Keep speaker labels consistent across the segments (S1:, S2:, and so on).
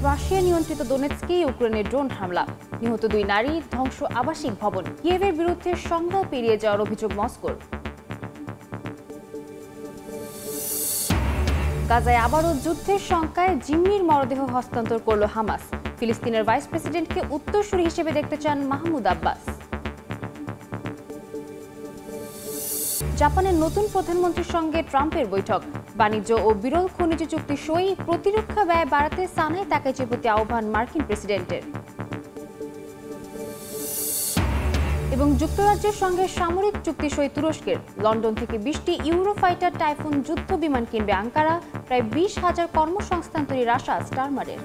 S1: Russia নিয়ন্ত্রিত দোনেৎস্কে ইউক্রেনের drone হামলা, নিহত 2 নারী, ধ্বংস আবাসিক ভবন। কিয়েভের বিরুদ্ধে সংঘাত পেরিয়ে যাওয়ার অভিযোগ মস্কোর। গাজায় আবারও যুদ্ধের শঙ্কায় জিম্মির মরদেহ হস্তান্তর করল হামাস। ফিলিস্তিনের ভাইস প্রেসিডেন্টকে উত্তরসূরি হিসেবে দেখতে চান মাহমুদ আব্বাস। জাপানের নতুন প্রধানমন্ত্রীর সঙ্গে ট্রাম্পের বৈঠক, বাণিজ্য ও বিরল খনিজ চুক্তি সই, প্রতিরক্ষা ব্যয় বাড়াতে সানাই তাকাইচির প্রতি আহ্বান মার্কিন প্রেসিডেন্টের। এবং যুক্তরাজ্যের সঙ্গে সামরিক চুক্তি সই তুরস্কের। লন্ডন থেকে 20টি ইউরোফাইটার টাইফুন যুদ্ধ বিমান কিনবে আঙ্কারা। প্রায় 20,000 কর্মসংস্থান তৈরির আশা স্টারমারের।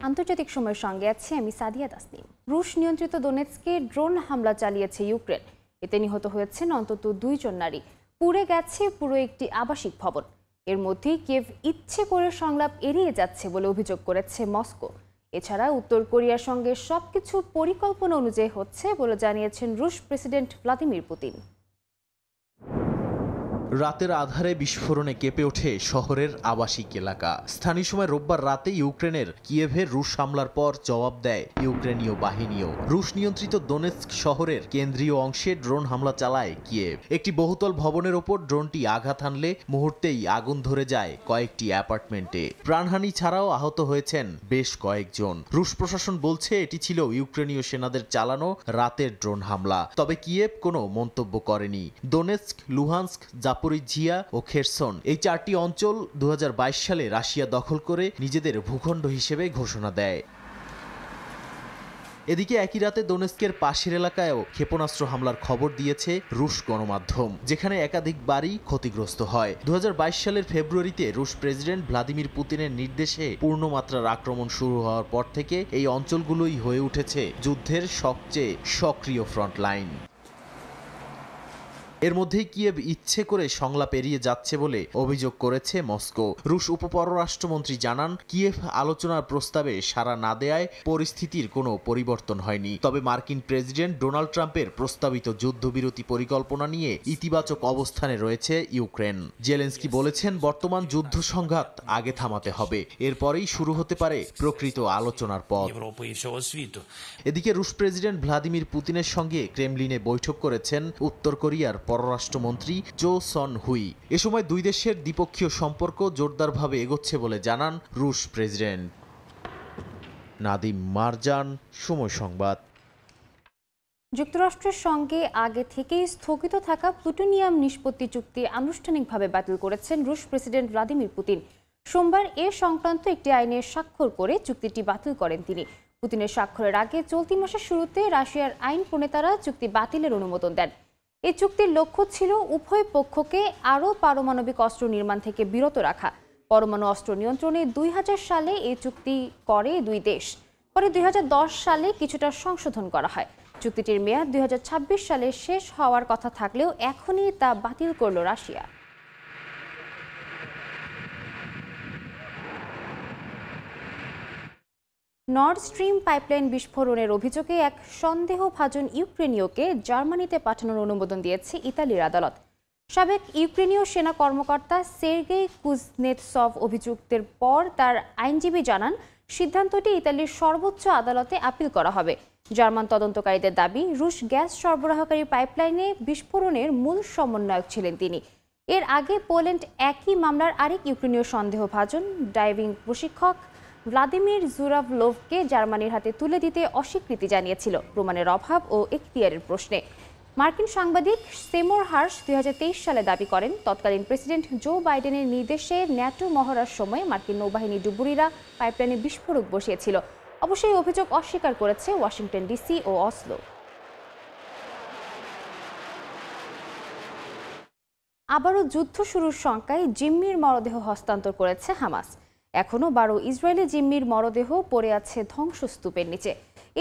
S1: আন্তর্জাতিক সময়ের সঙ্গে আছি আমি সাদিয়া তাসনিম। রুশ নিয়ন্ত্রিত দোনেৎস্কে ড্রোন হামলা চালিয়েছে ইউক্রেন। এতে নিহত হয়েছেন অন্তত 2 জন নারী। পুড়ে গেছে পুরো একটি আবাসিক ভবন। এর মধ্যেই কিয়েভ ইচ্ছে করে সংলাপ এড়িয়ে যাচ্ছে বলে অভিযোগ করেছে মস্কো। এছাড়া উত্তর কোরিয়ার সঙ্গে সবকিছু পরিকল্পনা অনুযায়ী হচ্ছে বলে জানিয়েছেন রুশ প্রেসিডেন্ট ভ্লাদিমির পুতিন।
S2: রাতের আধারে বিস্ফোরণে কেঁপে ওঠে শহরের আবাসিক এলাকা। স্থানীয় সময় রোববার রাতে ইউক্রেনের কিয়েভের রুশ হামলার পর জবাব দেয় ইউক্রেনীয় বাহিনীও। রুশ নিয়ন্ত্রিত দোনেৎস্ক শহরের কেন্দ্রীয় অংশে ড্রোন হামলা চালায় কিয়েভ। একটি বহুতল ভবনের ওপর ড্রোনটি আঘাত হানলে মুহূর্তেই আগুন ধরে যায় কয়েকটি অ্যাপার্টমেন্টে। প্রাণহানি ছাড়াও আহত হয়েছেন বেশ কয়েকজন। রুশ প্রশাসন বলছে এটি ছিল ইউক্রেনীয় সেনাদের চালানো রাতের ড্রোন হামলা। তবে কিয়েভ কোনো মন্তব্য করেনি। দোনেৎস্ক, লুহান্স্ক, জাপোরিজিয়া ও খেরসন এই 4টি অঞ্চল 2022 সালে রাশিয়া দখল করে নিজেদের ভূখণ্ড হিসেবে ঘোষণা দেয়। এদিকে একই রাতে দোনেৎস্কের পাশের এলাকায়ও ক্ষেপণাস্ত্র হামলার খবর দিয়েছে রুশ গণমাধ্যম, যেখানে একাধিক বাড়ি ক্ষতিগ্রস্ত হয়। 2022 সালের ফেব্রুয়ারিতে রুশ প্রেসিডেন্ট ভ্লাদিমির পুতিনের নির্দেশে পূর্ণমাত্রার আক্রমণ শুরু হওয়ার পর থেকে এই অঞ্চলগুলোই হয়ে উঠেছে যুদ্ধের সবচেয়ে সক্রিয় ফ্রন্টলাইন। এর মধ্যেই কিয়েভ ইচ্ছে করে সংলাপ এড়িয়ে যাচ্ছে বলে অভিযোগ করেছে মস্কো। রুশ উপপররাষ্ট্রমন্ত্রী জানান, কিয়েভ আলোচনার প্রস্তাবে সাড়া না দেয়ায় পরিস্থিতির কোনো পরিবর্তন হয়নি। তবে মার্কিন প্রেসিডেন্ট ডোনাল্ড ট্রাম্পের প্রস্তাবিত যুদ্ধবিরতি পরিকল্পনা নিয়ে ইতিবাচক অবস্থানে রয়েছে ইউক্রেন। জেলেনস্কি বলেছেন, বর্তমান যুদ্ধ সংঘাত আগে থামাতে হবে, এরপরেই শুরু হতে পারে প্রকৃত আলোচনার পথ। এদিকে রুশ প্রেসিডেন্ট ভ্লাদিমির পুতিনের সঙ্গে ক্রেমলিনে বৈঠক করেছেন উত্তর কোরিয়ার পররাষ্ট্রমন্ত্রী চো সন হুই। এ সময় দুই দেশের দ্বিপক্ষীয় সম্পর্ক জোরদারভাবে এগোচ্ছে বলে জানান রুশ প্রেসিডেন্ট। নাদিম মারজান, সময় সংবাদ।
S1: যুক্তরাষ্ট্রের সঙ্গে আগে থেকেই স্থগিত থাকা প্লুটোনিয়াম নিষ্পত্তি চুক্তি আনুষ্ঠানিকভাবে বাতিল করেছেন রুশ প্রেসিডেন্ট ভ্লাদিমির পুতিন। সোমবার এ সংক্রান্ত একটি আইনে স্বাক্ষর করে চুক্তিটি বাতিল করেন তিনি। পুতিনের স্বাক্ষরের আগে চলতি মাসের শুরুতে রাশিয়ার আইন প্রণেতারা চুক্তি বাতিলের অনুমোদন দেন। এই চুক্তির লক্ষ্য ছিল উভয় পক্ষকে আরও পারমাণবিক অস্ত্র নির্মাণ থেকে বিরত রাখা। পরমাণু অস্ত্র নিয়ন্ত্রণে 2000 সালে এই চুক্তি করে দুই দেশ। পরে 2010 সালে কিছুটা সংশোধন করা হয়। চুক্তিটির মেয়াদ 2026 সালে শেষ হওয়ার কথা থাকলেও এখনই তা বাতিল করল রাশিয়া। নর্ড স্ট্রিম পাইপলাইন বিস্ফোরণের অভিযোগে এক সন্দেহভাজন ইউক্রেনীয়কে জার্মানিতে পাঠানোর অনুমোদন দিয়েছে ইতালির আদালত। সাবেক ইউক্রেনীয় সেনা কর্মকর্তা সের্গেই কুজনেতসভ অভিযুক্তের পর তার আইনজীবী জানান, সিদ্ধান্তটি ইতালির সর্বোচ্চ আদালতে আপিল করা হবে। জার্মান তদন্তকারীদের দাবি, রুশ গ্যাস সরবরাহকারী পাইপলাইনে বিস্ফোরণের মূল সমন্বয়ক ছিলেন তিনি। এর আগে পোল্যান্ড একই মামলার আরেক ইউক্রেনীয় সন্দেহভাজন ডাইভিং প্রশিক্ষক ভ্লাদিমির জুরাভলোভকে জার্মানির হাতে তুলে দিতে অস্বীকৃতি জানিয়েছিল প্রমাণের অভাব ও এখতিয়ারের প্রশ্নে। মার্কিন সাংবাদিক সেমোর হার্শ 2023 সালে দাবি করেন, তৎকালীন প্রেসিডেন্ট জো বাইডেনের নির্দেশে ন্যাটো মহড়ার সময় মার্কিন নৌবাহিনী ডুবুরিরা পাইপলাইনে বিস্ফোরক বসিয়েছিল। অবশ্যই অভিযোগ অস্বীকার করেছে ওয়াশিংটন ডিসি ও অসলো। আবারও যুদ্ধ শুরুর শঙ্কায় জিম্মির মরদেহ হস্তান্তর করেছে হামাস। এখনও 12 ইসরায়েলি জিম্মির মরদেহ পড়ে আছে ধ্বংসস্তূপের নিচে।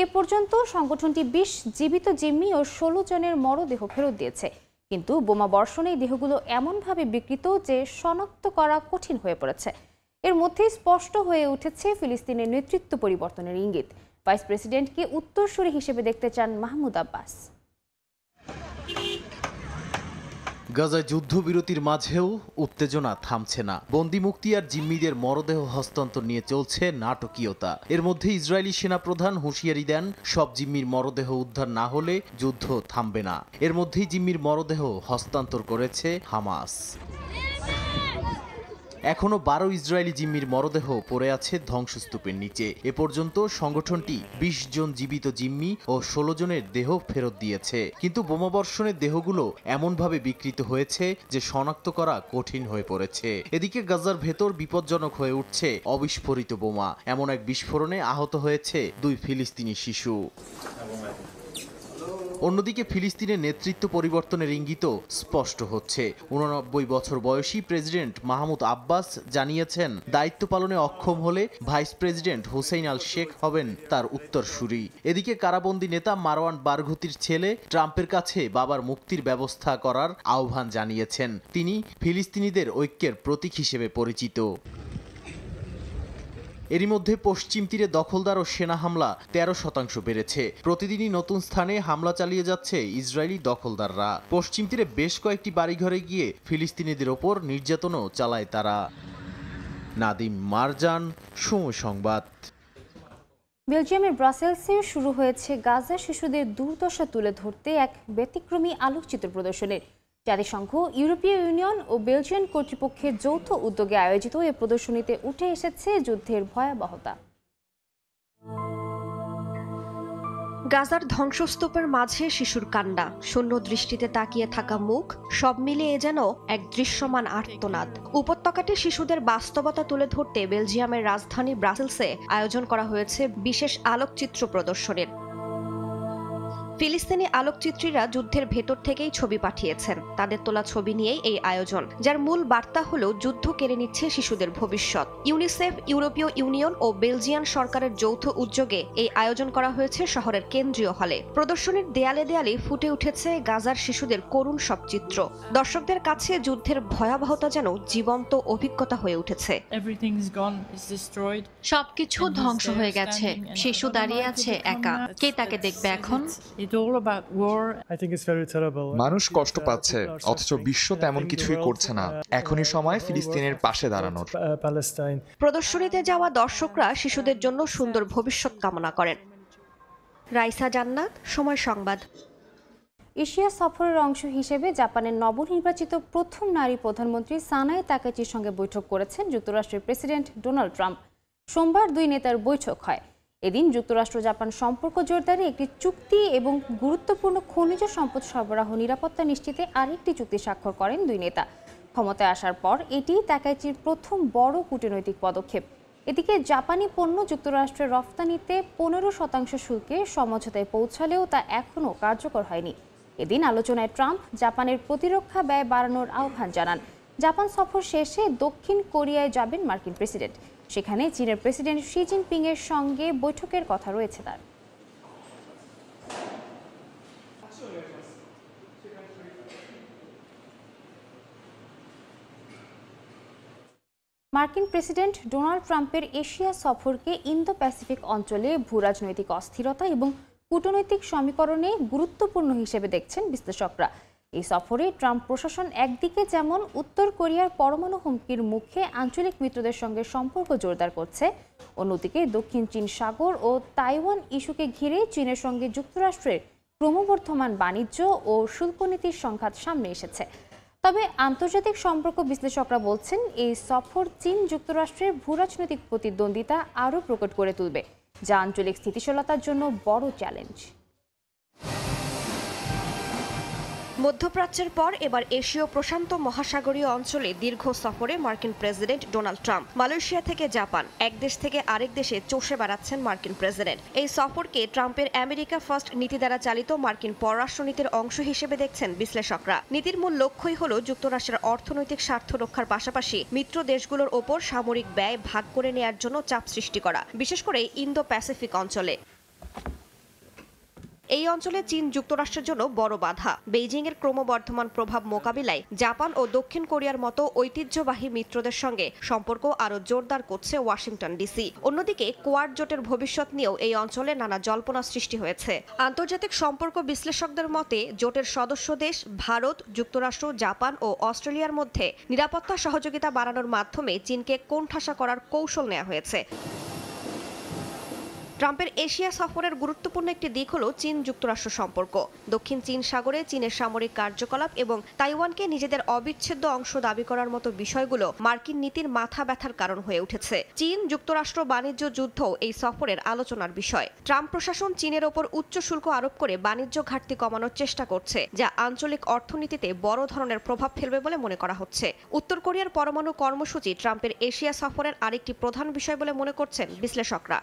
S1: এ পর্যন্ত সংগঠনটি 20 জীবিত জিম্মি ও 16 জনের মরদেহ ফেরত দিয়েছে। কিন্তু বোমা বর্ষণে এই দেহগুলো এমনভাবে বিকৃত যে শনাক্ত করা কঠিন হয়ে পড়েছে। এর মধ্যেই স্পষ্ট হয়ে উঠেছে ফিলিস্তিনের নেতৃত্ব পরিবর্তনের ইঙ্গিত। ভাইস প্রেসিডেন্টকে উত্তরসূরি হিসেবে দেখতে চান মাহমুদ আব্বাস।
S2: গাজায় যুদ্ধবিরতির মাঝেও উত্তেজনা থামছে না। বন্দি মুক্তি আর জিম্মিদের মরদেহ হস্তান্তর নিয়ে চলছে নাটকীয়তা। এর মধ্যে ইসরায়েলি সেনাপ্রধান হুঁশিয়ারি দেন, সব জিম্মির মরদেহ উদ্ধার না হলে যুদ্ধ থামবে না। এর মধ্যেই জিম্মির মরদেহ হস্তান্তর করেছে হামাস। এখনো 12 ইসরায়েলি জিম্মির মরদেহ পড়ে আছে ধ্বংসস্তূপের নিচে। এ পর্যন্ত সংগঠনটি 20 জন জীবিত জিম্মি ও 16 জনের দেহ ফেরত দিয়েছে। কিন্তু বোমাবর্ষণের দেহগুলো এমনভাবে বিকৃত হয়েছে যে শনাক্ত করা কঠিন হয়ে পড়েছে। এদিকে গাজার ভেতর বিপজ্জনক হয়ে উঠছে অবিস্ফোরিত বোমা। এমন এক বিস্ফোরণে আহত হয়েছে 2 ফিলিস্তিনি শিশু। অন্যদিকে ফিলিস্তিনের নেতৃত্ব পরিবর্তনের ইঙ্গিতও স্পষ্ট হচ্ছে। 89 বছর বয়সী প্রেসিডেন্ট মাহমুদ আব্বাস জানিয়েছেন, দায়িত্ব পালনে অক্ষম হলে ভাইস প্রেসিডেন্ট হোসেইন আল শেখ হবেন তার উত্তরসূরি। এদিকে কারাবন্দী নেতা মারওয়ান বারঘুতির ছেলে ট্রাম্পের কাছে বাবার মুক্তির ব্যবস্থা করার আহ্বান জানিয়েছেন। তিনি ফিলিস্তিনিদের ঐক্যের প্রতীক হিসেবে পরিচিত। এরই মধ্যে পশ্চিম তীরে দখলদার ও সেনা হামলা 13% বেড়েছে। প্রতিদিনই নতুন স্থানে হামলা চালিয়ে যাচ্ছে ইসরায়েলি দখলদাররা। পশ্চিম তীরে বেশ কয়েকটি বাড়িঘরে গিয়ে ফিলিস্তিনিদের ওপর নির্যাতনও চালায় তারা। নাদিম মারজান, সময় সংবাদ।
S1: বেলজিয়ামের ব্রাসেলসে শুরু হয়েছে গাজা শিশুদের দুর্দশা তুলে ধরতে এক ব্যতিক্রমী আলোকচিত্র প্রদর্শনীর। জাতিসংঘ, ইউরোপীয় ইউনিয়ন ও বেলজিয়ান কর্তৃপক্ষের যৌথ উদ্যোগে আয়োজিত এ প্রদর্শনীতে উঠে এসেছে যুদ্ধের ভয়াবহতা।
S3: গাজার ধ্বংসস্তূপের মাঝে শিশুর কান্না, শূন্য দৃষ্টিতে তাকিয়ে থাকা মুখ, সব মিলিয়ে যেন এক দৃশ্যমান আর্তনাদ। উপত্যকাটি শিশুদের বাস্তবতা তুলে ধরতে বেলজিয়ামের রাজধানী ব্রাসেলসে আয়োজন করা হয়েছে বিশেষ আলোকচিত্র প্রদর্শনীর। ফিলিস্তিনি আলোকচিত্রীরা যুদ্ধের ভেতর থেকেই ছবি পাঠিয়েছেন। তাদের তোলা ছবি নিয়েই এই আয়োজন, যার মূল বার্তা হলো যুদ্ধ কেড়ে নিচ্ছে শিশুদের ভবিষ্যৎ। ইউনিসেফ, ইউরোপীয় ইউনিয়ন ও বেলজিয়ান সরকারের যৌথ উদ্যোগে এই আয়োজন করা হয়েছে শহরের কেন্দ্রীয় হলে। প্রদর্শনীর দেয়ালে দেয়ালে ফুটে উঠেছে গাজার শিশুদের করুণ সব চিত্র। দর্শকদের কাছে যুদ্ধের ভয়াবহতা যেন জীবন্ত অভিজ্ঞতা হয়ে উঠেছে।
S4: সবকিছু ধ্বংস হয়ে গেছে, শিশু দাঁড়িয়ে আছে একা, কে তাকে দেখবে এখন?
S5: মানুষ কষ্ট পাচ্ছে, অথচ বিশ্ব তেমন কিছুই করছে না। এখনই সময় ফিলিস্তিনের পাশে দাঁড়ানোর।
S3: প্রদর্শনীতে যাওয়া দর্শকরা শিশুদের জন্য সুন্দর ভবিষ্যৎ কামনা করেন। রাইসা জান্নাত, সময় সংবাদ।
S1: এশিয়া সফরের অংশ হিসেবে জাপানের নবনির্বাচিত প্রথম নারী প্রধানমন্ত্রী সানাই তাকাচির সঙ্গে বৈঠক করেছেন যুক্তরাষ্ট্রের প্রেসিডেন্ট ডোনাল্ড ট্রাম্প। সোমবার 2 নেতার বৈঠক হয়। এদিন যুক্তরাষ্ট্র জাপান সম্পর্ক জোরদারে একটি চুক্তি এবং গুরুত্বপূর্ণ খনিজ সম্পদ সরবরাহ নিরাপত্তা নিশ্চিতে আরেকটি চুক্তি স্বাক্ষর করেন 2 নেতা। ক্ষমতায় আসার পর এটি তাকাইচির প্রথম বড় কূটনৈতিক পদক্ষেপ। এদিকে জাপানি পণ্য যুক্তরাষ্ট্রের রফতানিতে 15% শুল্কে সমঝোতায় পৌঁছালেও তা এখনও কার্যকর হয়নি। এদিন আলোচনায় ট্রাম্প জাপানের প্রতিরক্ষা ব্যয় বাড়ানোর আহ্বান জানান। জাপান সফর শেষে দক্ষিণ কোরিয়ায় যাবেন মার্কিন প্রেসিডেন্ট। সেখানে চীনের প্রেসিডেন্ট শি জিনপিং এর সঙ্গে বৈঠকের কথা রয়েছে তার। মার্কিন প্রেসিডেন্ট ডোনাল্ড ট্রাম্পের এশিয়া সফরকে ইন্দো প্যাসিফিক অঞ্চলে ভূরাজনৈতিক অস্থিরতা এবং কূটনৈতিক সমীকরণে গুরুত্বপূর্ণ হিসেবে দেখছেন বিশ্লেষকরা। এই সফরে ট্রাম্প প্রশাসন একদিকে যেমন উত্তর কোরিয়ার পরমাণু হুমকির মুখে আঞ্চলিক মিত্রদের সঙ্গে সম্পর্ক জোরদার করছে, অন্যদিকে দক্ষিণ চীন সাগর ও তাইওয়ান ইস্যুকে ঘিরে চীনের সঙ্গে যুক্তরাষ্ট্রের ক্রমবর্ধমান বাণিজ্য ও শুল্কনীতির সংঘাত সামনে এসেছে। তবে আন্তর্জাতিক সম্পর্ক বিশ্লেষকরা বলছেন, এই সফর চীন যুক্তরাষ্ট্রের ভূরাজনৈতিক প্রতিদ্বন্দ্বিতা আরও প্রকট করে তুলবে, যা আঞ্চলিক স্থিতিশীলতার জন্য বড় চ্যালেঞ্জ।
S3: মধ্যপ্রাচ্যের পর এবার এশীয় প্রশান্ত মহাসাগরীয় অঞ্চলে দীর্ঘ সফরে মার্কিন প্রেসিডেন্ট ডোনাল্ড ট্রাম্প। মালয়েশিয়া থেকে জাপান, এক দেশ থেকে আরেক দেশে চষে বেড়াচ্ছেন মার্কিন প্রেসিডেন্ট। এই সফরকে ট্রাম্পের আমেরিকা ফার্স্ট নীতি দ্বারা চালিত মার্কিন পররাষ্ট্রনীতির অংশ হিসেবে দেখছেন বিশ্লেষকরা। নীতির মূল লক্ষ্যই হল যুক্তরাষ্ট্রের অর্থনৈতিক স্বার্থ রক্ষার পাশাপাশি মিত্র দেশগুলোর ওপর সামরিক ব্যয় ভাগ করে নেয়ার জন্য চাপ সৃষ্টি করা, বিশেষ করে ইন্দো প্যাসিফিক অঞ্চলে। এই অঞ্চলে চীন যুক্তরাষ্ট্রের জন্য বড় বাধা। বেইজিং এর ক্রমবর্ধমান প্রভাব মোকাবিলায় জাপান ও দক্ষিণ কোরিয়ার মতো ঐতিহ্যবাহী মিত্রদের সঙ্গে সম্পর্ক আরও জোরদার করছে ওয়াশিংটন ডিসি। অন্যদিকে কোয়াড জোটের ভবিষ্যৎ নিয়েও এই অঞ্চলে নানা জল্পনা সৃষ্টি হয়েছে। আন্তর্জাতিক সম্পর্ক বিশ্লেষকদের মতে জোটের সদস্য দেশ ভারত, যুক্তরাষ্ট্র, জাপান ও অস্ট্রেলিয়ার মধ্যে নিরাপত্তা সহযোগিতা বাড়ানোর মাধ্যমে চীনকে কোণঠাসা করার কৌশল নেওয়া হয়েছে। ট্রাম্পের এশিয়া সফরের গুরুত্বপূর্ণ একটি দিক হল চীন যুক্তরাষ্ট্র সম্পর্ক। দক্ষিণ চীন সাগরে চীনের সামরিক কার্যকলাপ এবং তাইওয়ানকে নিজেদের অবিচ্ছেদ্য অংশ দাবি করার মতো বিষয়গুলো মার্কিন নীতির মাথা ব্যথার কারণ হয়ে উঠেছে। চীন যুক্তরাষ্ট্র বাণিজ্য যুদ্ধ এই সফরের আলোচনার বিষয়। ট্রাম্প প্রশাসন চীনের ওপর উচ্চ শুল্ক আরোপ করে বাণিজ্য ঘাটতি কমানোর চেষ্টা করছে, যা আঞ্চলিক অর্থনীতিতে বড় ধরনের প্রভাব ফেলবে বলে মনে করা হচ্ছে। উত্তর কোরিয়ার পরমাণু কর্মসূচি ট্রাম্পের এশিয়া সফরের আরেকটি প্রধান বিষয় বলে মনে করছেন বিশ্লেষকরা।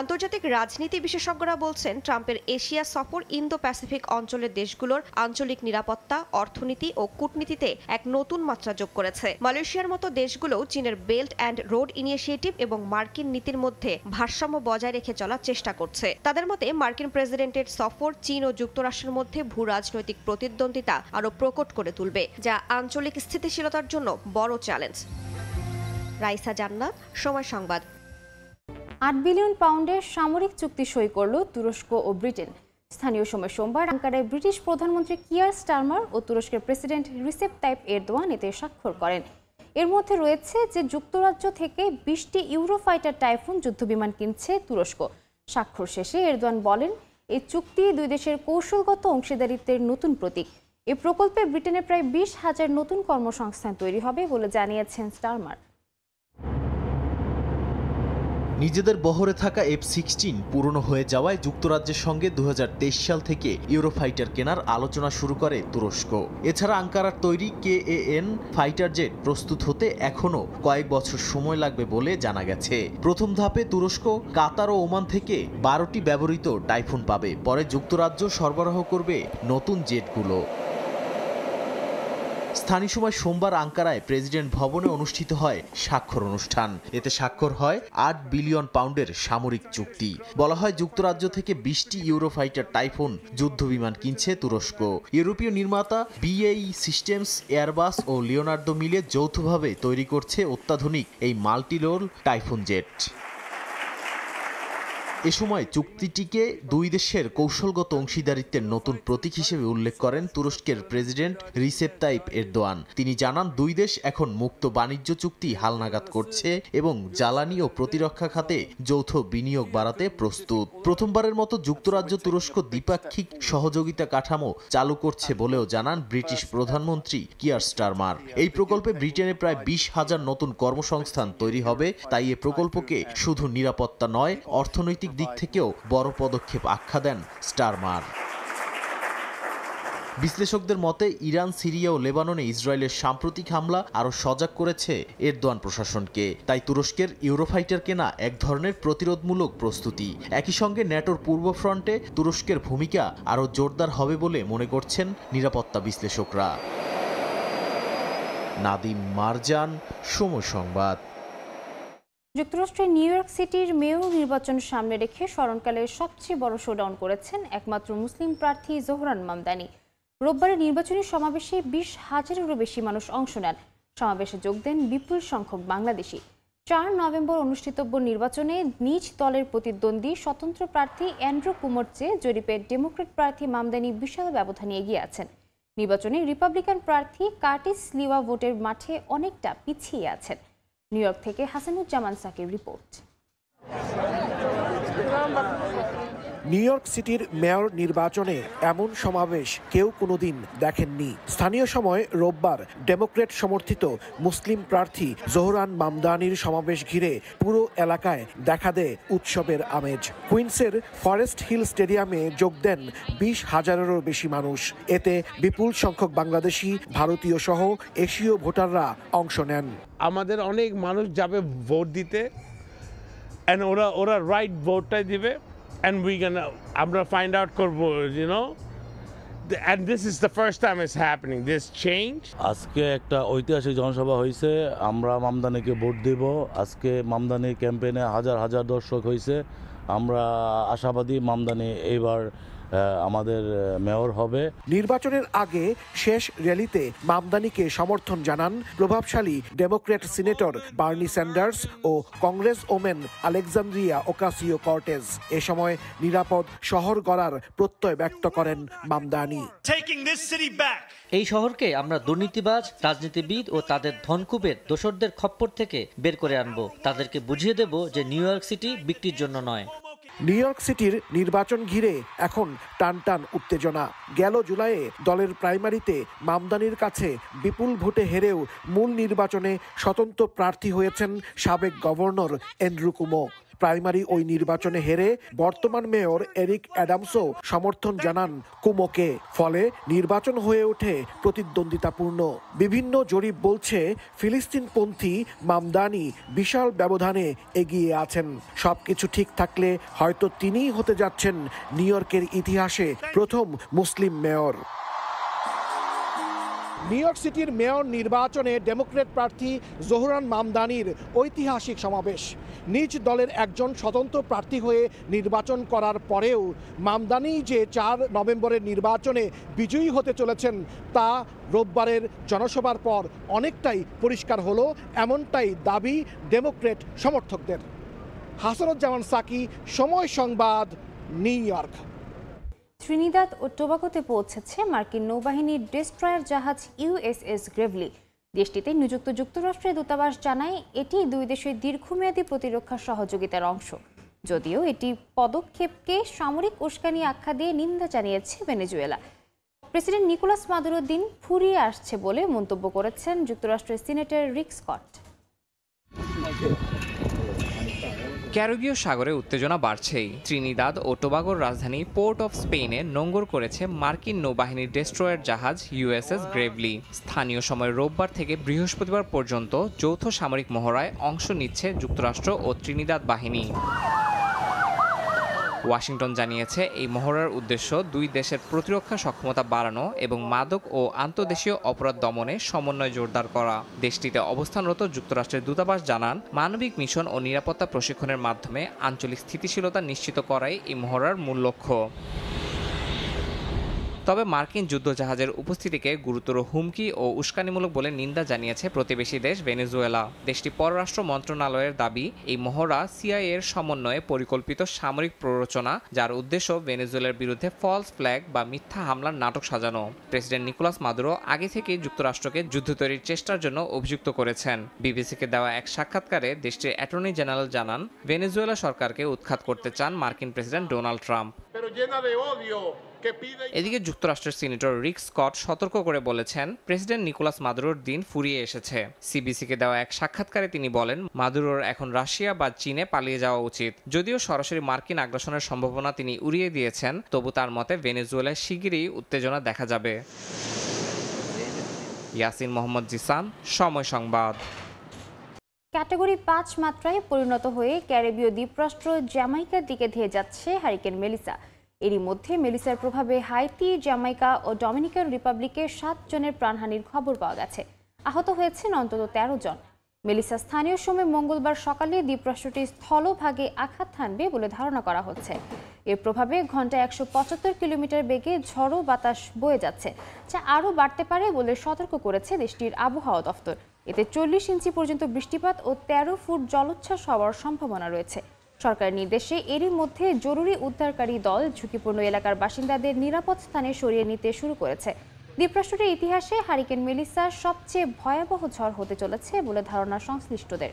S3: আন্তর্জাতিক রাজনীতি বিশেষজ্ঞরা বলছেন ট্রাম্পের এশিয়া সফর ইন্দো প্যাসিফিক অঞ্চলের দেশগুলোর আঞ্চলিক নিরাপত্তা, অর্থনীতি ও কূটনীতিতে এক নতুন মাত্রা যোগ করেছে। মালয়েশিয়ার মতো দেশগুলোও চীনের বেল্ট অ্যান্ড রোড ইনিশিয়েটিভ এবং মার্কিন নীতির মধ্যে ভারসাম্য বজায় রেখে চলার চেষ্টা করছে। তাদের মতে মার্কিন প্রেসিডেন্টের সফর চীন ও যুক্তরাষ্ট্রের মধ্যে ভূ রাজনৈতিক প্রতিদ্বন্দ্বিতা আরও প্রকট করে তুলবে, যা আঞ্চলিক স্থিতিশীলতার জন্য বড় চ্যালেঞ্জ। রাইসা জান্নাত, সময় সংবাদ।
S1: 8 বিলিয়ন পাউন্ডের সামরিক চুক্তি সই করল তুরস্ক ও ব্রিটেন। স্থানীয় সময় সোমবার আঙ্কারায় ব্রিটিশ প্রধানমন্ত্রী কিয়ার স্টারমার ও তুরস্কের প্রেসিডেন্ট রিসেপ তাইপ এরদোয়ান এতে স্বাক্ষর করেন। এর মধ্যে রয়েছে যে যুক্তরাজ্য থেকে 20টি ইউরোফাইটার টাইফুন যুদ্ধবিমান কিনছে তুরস্ক। স্বাক্ষর শেষে এরদোয়ান বলেন, এই চুক্তি দুই দেশের কৌশলগত অংশীদারিত্বের নতুন প্রতীক। এ প্রকল্পে ব্রিটেনে প্রায় 20,000 নতুন কর্মসংস্থান তৈরি হবে বলে জানিয়েছেন স্টারমার।
S2: নিজেদের বহরে থাকা F-16 পুরনো হয়ে যাওয়ায় যুক্তরাজ্যের সঙ্গে 2023 সাল থেকে ইউরোফাইটার কেনার আলোচনা শুরু করে তুরস্ক। এছাড়া আঙ্কারার তৈরি KAN ফাইটার জেট প্রস্তুত হতে এখনও কয়েক বছর সময় লাগবে বলে জানা গেছে। প্রথম ধাপে তুরস্ক, কাতার ও ওমান থেকে 12টি ব্যবহৃত টাইফুন পাবে। পরে যুক্তরাজ্য সরবরাহ করবে নতুন জেটগুলো। স্থানীয় সময় সোমবার আঙ্কারায় প্রেসিডেন্ট ভবনে অনুষ্ঠিত হয় স্বাক্ষর অনুষ্ঠান। এতে স্বাক্ষর হয় 8 বিলিয়ন পাউন্ডের সামরিক চুক্তি। বলা হয় যুক্তরাজ্য থেকে 20টি ইউরোফাইটার টাইফুন যুদ্ধবিমান কিনছে তুরস্ক। ইউরোপীয় নির্মাতা BAE সিস্টেমস, এয়ারবাস ও লিওনার্দো মিলে যৌথভাবে তৈরি করছে অত্যাধুনিক এই মাল্টিরোল টাইফুন জেট। এ সময় চুক্তিটিকে দুই দেশের কৌশলগত অংশীদারিত্বের নতুন প্রতীক হিসেবে উল্লেখ করেন তুরস্কের প্রেসিডেন্ট রিসেপ তাইপ এরদোয়ান। তিনি জানান, দুই দেশ এখন মুক্ত বাণিজ্য চুক্তি হালনাগাদ করছে এবং জ্বালানি ও প্রতিরক্ষা খাতে যৌথ বিনিয়োগ বাড়াতে প্রস্তুত। প্রথমবারের মতো যুক্তরাজ্য তুরস্ক দ্বিপাক্ষিক সহযোগিতা কাঠামো চালু করছে বলেও জানান ব্রিটিশ প্রধানমন্ত্রী কিয়ার স্টারমার। এই প্রকল্পে ব্রিটেনে প্রায় 20,000 নতুন কর্মসংস্থান তৈরি হবে। তাই এ প্রকল্পকে শুধু নিরাপত্তা নয়, অর্থনৈতিক দিক থেকেও বড় পদক্ষেপ আখ্যা দেন স্টারমার। বিশ্লেষকদের মতে ইরান, সিরিয়া ও লেবাননে ইসরায়েলের সাম্প্রতিক হামলা আরও সজাগ করেছে এরদোয়ান প্রশাসনকে। তাই তুরস্কের ইউরোফাইটার কেনা এক ধরনের প্রতিরোধমূলক প্রস্তুতি। একই সঙ্গে ন্যাটোর পূর্ব ফ্রন্টে তুরস্কের ভূমিকা আরও জোরদার হবে বলে মনে করছেন নিরাপত্তা বিশ্লেষকরা। নাদিম মারজান, সময় সংবাদ।
S1: যুক্তরাষ্ট্রের নিউ ইয়র্ক সিটির মেয়র নির্বাচন সামনে রেখে স্মরণকালে সবচেয়ে বড় শোডাউন করেছেন একমাত্র মুসলিম প্রার্থী জোহরান মামদানি। রোববারের নির্বাচনী সমাবেশে 20,000-এরও বেশি মানুষ অংশ নেন। সমাবেশে যোগ দেন বিপুল সংখ্যক বাংলাদেশি। 4 নভেম্বর অনুষ্ঠিতব্য নির্বাচনে নিজ দলের প্রতিদ্বন্দ্বী স্বতন্ত্র প্রার্থী অ্যান্ড্রু কুমোর চেয়ে জরিপে ডেমোক্র্যাট প্রার্থী মামদানি বিশাল ব্যবধানে এগিয়ে আছেন। নির্বাচনে রিপাবলিকান প্রার্থী কার্টিস লিওয়া ভোটের মাঠে অনেকটা পিছিয়ে আছেন। নিউ ইয়র্ক থেকে Hasanuzzaman Shakir report.
S6: New York সিটির মেয়র নির্বাচনে এমন সমাবেশ কেউ কোনোদিন দেখেননি। স্থানীয় সময় রোববার ডেমোক্র্যাট সমর্থিত মুসলিম প্রার্থী জোহরান মামদানির সমাবেশ ঘিরে পুরো এলাকায় দেখা দেয় উৎসবের আমেজ। কুইন্সের ফরেস্ট হিল স্টেডিয়ামে যোগ দেন 20,000-এরও বেশি মানুষ। এতে বিপুল সংখ্যক বাংলাদেশি, ভারতীয় সহ এশীয় ভোটাররা অংশ নেন।
S7: আমাদের অনেক মানুষ যাবে ভোট দিতে, ওরা রাইট ভোটটাই দিবে। And আমরা find out করবো, and this is the first time it's happening, this change.
S8: আজকে একটা ঐতিহাসিক জনসভা হয়েছে, আমরা মামদানিকে ভোট দেব। আজকে মামদানি ক্যাম্পেইনে হাজার হাজার দর্শক হয়েছে, আমরা আশাবাদী মামদানি এইবার আমাদের মেয়র হবে।
S6: নির্বাচনের আগে শেষ র্যালিতে মামদানিকে সমর্থন জানান প্রভাবশালী ডেমোক্র্যাট সিনেটর বার্নি স্যান্ডার্স ও congresswoman Alexandria Ocasio Cortez. এ সময় নিরাপদ শহর গড়ার প্রত্যয় ব্যক্ত করেন মামদানি।
S9: এই শহরকে আমরা দুর্নীতিবাজ, রাজনীতিবিদ ও তাদের ধনকুবের দোসরদের খপ্পর থেকে বের করে আনবো। তাদেরকে বুঝিয়ে দেব যে নিউ ইয়র্ক সিটি বিক্রির জন্য নয়।
S6: নিউ ইয়র্ক সিটির নির্বাচন ঘিরে এখন টানটান উত্তেজনা। গেল জুলাইয়ে দলের প্রাইমারিতে মামদানির কাছে বিপুল ভোটে হেরেও মূল নির্বাচনে স্বতন্ত্র প্রার্থী হয়েছেন সাবেক গভর্নর অ্যান্ড্রু কুমো। প্রাইমারি ওই নির্বাচনে হেরে বর্তমান মেয়র এরিক অ্যাডামসও সমর্থন জানান কুমোকে। ফলে নির্বাচন হয়ে ওঠে প্রতিদ্বন্দ্বিতাপূর্ণ। বিভিন্ন জরিপ বলছে ফিলিস্তিনপন্থী মামদানি বিশাল ব্যবধানে এগিয়ে আছেন। সবকিছু ঠিক থাকলে হয়তো তিনিই হতে যাচ্ছেন নিউ ইয়র্কের ইতিহাসে প্রথম মুসলিম মেয়র। নিউ ইয়র্ক সিটির মেয়র নির্বাচনে ডেমোক্র্যাট প্রার্থী জোহরান মামদানির ঐতিহাসিক সমাবেশ। নিজ দলের একজন স্বতন্ত্র প্রার্থী হয়ে নির্বাচন করার পরেও মামদানি যে 4 নভেম্বরের নির্বাচনে বিজয়ী হতে চলেছেন তা রোববারের জনসভার পর অনেকটাই পরিষ্কার হলো, এমনটাই দাবি ডেমোক্র্যাট সমর্থকদের। হাসানুজ্জামান সাকি, সময় সংবাদ, নিউ ইয়র্ক।
S1: ত্রিনিদাদ ও টোবাগোতে পৌঁছেছে মার্কিন নৌবাহিনীর ডেস্ট্রয়ার জাহাজ ইউএসএস গ্রেভলি। দেশটিতে নিযুক্ত যুক্তরাষ্ট্রের দূতাবাস জানায় এটি দুই দেশের দীর্ঘমেয়াদী প্রতিরক্ষা সহযোগিতার অংশ। যদিও এটি পদক্ষেপকে সামরিক উস্কানি আখ্যা দিয়ে নিন্দা জানিয়েছে ভেনেজুয়েলা। প্রেসিডেন্ট নিকোলাস মাদুরোর দিন ফুরিয়ে আসছে বলে মন্তব্য করেছেন যুক্তরাষ্ট্রের সিনেটর রিক স্কট।
S10: ক্যারিবীয় সাগরে উত্তেজনা বাড়ছেই। ত্রিনিদাদ ও টোবাগোর রাজধানী পোর্ট অফ স্পেনে নোঙ্গর করেছে মার্কিন নৌবাহিনীর ডেস্ট্রয়ার জাহাজ ইউএসএস গ্রেভলি। স্থানীয় সময় রোববার থেকে বৃহস্পতিবার পর্যন্ত যৌথ সামরিক মহড়ায় অংশ নিচ্ছে যুক্তরাষ্ট্র ও ত্রিনিদাদ বাহিনী। ওয়াশিংটন জানিয়েছে এই মহড়ার উদ্দেশ্য দুই দেশের প্রতিরক্ষা সক্ষমতা বাড়ানো এবং মাদক ও আন্তঃদেশীয় অপরাধ দমনে সমন্বয় জোরদার করা। দেশটিতে অবস্থানরত যুক্তরাষ্ট্রের দূতাবাস জানান মানবিক মিশন ও নিরাপত্তা প্রশিক্ষণের মাধ্যমে আঞ্চলিক স্থিতিশীলতা নিশ্চিত করাই এই মহড়ার মূল লক্ষ্য। তবে মার্কিন যুদ্ধজাহাজের উপস্থিতিকে গুরুতর হুমকি ও উস্কানিমূলক বলে নিন্দা জানিয়েছে প্রতিবেশী দেশ ভেনেজুয়েলা। দেশটির পররাষ্ট্র মন্ত্রণালয়ের দাবি, এই মহড়া সিআইএ এর সমন্বয়ে পরিকল্পিত সামরিক প্ররোচনা, যার উদ্দেশ্য ভেনেজুয়েলার বিরুদ্ধে ফলস ফ্ল্যাগ বা মিথ্যা হামলার নাটক সাজানো। প্রেসিডেন্ট নিকোলাস মাদুরো আগে থেকে যুক্তরাষ্ট্রকে যুদ্ধ তৈরির চেষ্টার জন্য অভিযুক্ত করেছেন। বিবিসিকে দেওয়া এক সাক্ষাৎকারে দেশটির অ্যাটর্নি জেনারেল জানান, ভেনেজুয়েলা সরকারকে উৎখাত করতে চান মার্কিন প্রেসিডেন্ট ডোনাল্ড ট্রাম্প। এদিকে যুক্তরাষ্ট্রের সিনেটর রিক স্কট সতর্ক করে বলেছেন, প্রেসিডেন্ট নিকোলাস মাদুরোর দিন ফুরিয়ে এসেছে। সিবিসিকে দেওয়া এক সাক্ষাৎকারে তিনি বলেন, মাদুরোর এখন রাশিয়া বা চীনে পালিয়ে যাওয়া উচিত। যদিও সরাসরি মার্কিন আগ্রাসনের সম্ভাবনা তিনি উড়িয়ে দিয়েছেন, তবু তার মতে ভেনেজুয়েলায় শিগগিরই উত্তেজনা দেখা যাবে। ইয়াসিন মোহাম্মদ জিসান, সময় সংবাদ।
S1: ক্যাটাগরি 5 মাত্রায় পরিণত হয়ে ক্যারিবীয় দ্বীপরাষ্ট্র জ্যামাইকার দিকে ধেয়ে যাচ্ছে হারিকেন মেলিসা। এরই মধ্যে মেলিসার প্রভাবে হাইতি, জ্যামাইকা ও ডমিনিকান রিপাবলিকে 7 জনের প্রাণহানির খবর পাওয়া গেছে। আহত হয়েছেন অন্তত 13 জন। মেলিসা স্থানীয় সময় মঙ্গলবার সকালে দ্বীপরাষ্ট্রটি স্থলভাগে আঘাত হানবে বলে ধারণা করা হচ্ছে। এর প্রভাবে ঘন্টায় 175 কিলোমিটার বেগে ঝড়ো বাতাস বয়ে যাচ্ছে, যা আরও বাড়তে পারে বলে সতর্ক করেছে দেশটির আবহাওয়া দফতর। এতে 40 ইঞ্চি পর্যন্ত বৃষ্টিপাত ও 13 ফুট জলোচ্ছ্বাস হওয়ার সম্ভাবনা রয়েছে। সরকারের নির্দেশে এরই মধ্যে জরুরি উদ্ধারকারী দল ঝুঁকিপূর্ণ এলাকার বাসিন্দাদের নিরাপদ স্থানে সরিয়ে নিতে শুরু করেছে। দ্বীপরাষ্ট্রটির ইতিহাসে হারিকেন মেলিসা সবচেয়ে ভয়াবহ ঝড় হতে চলেছে বলে ধারণা সংশ্লিষ্টদের।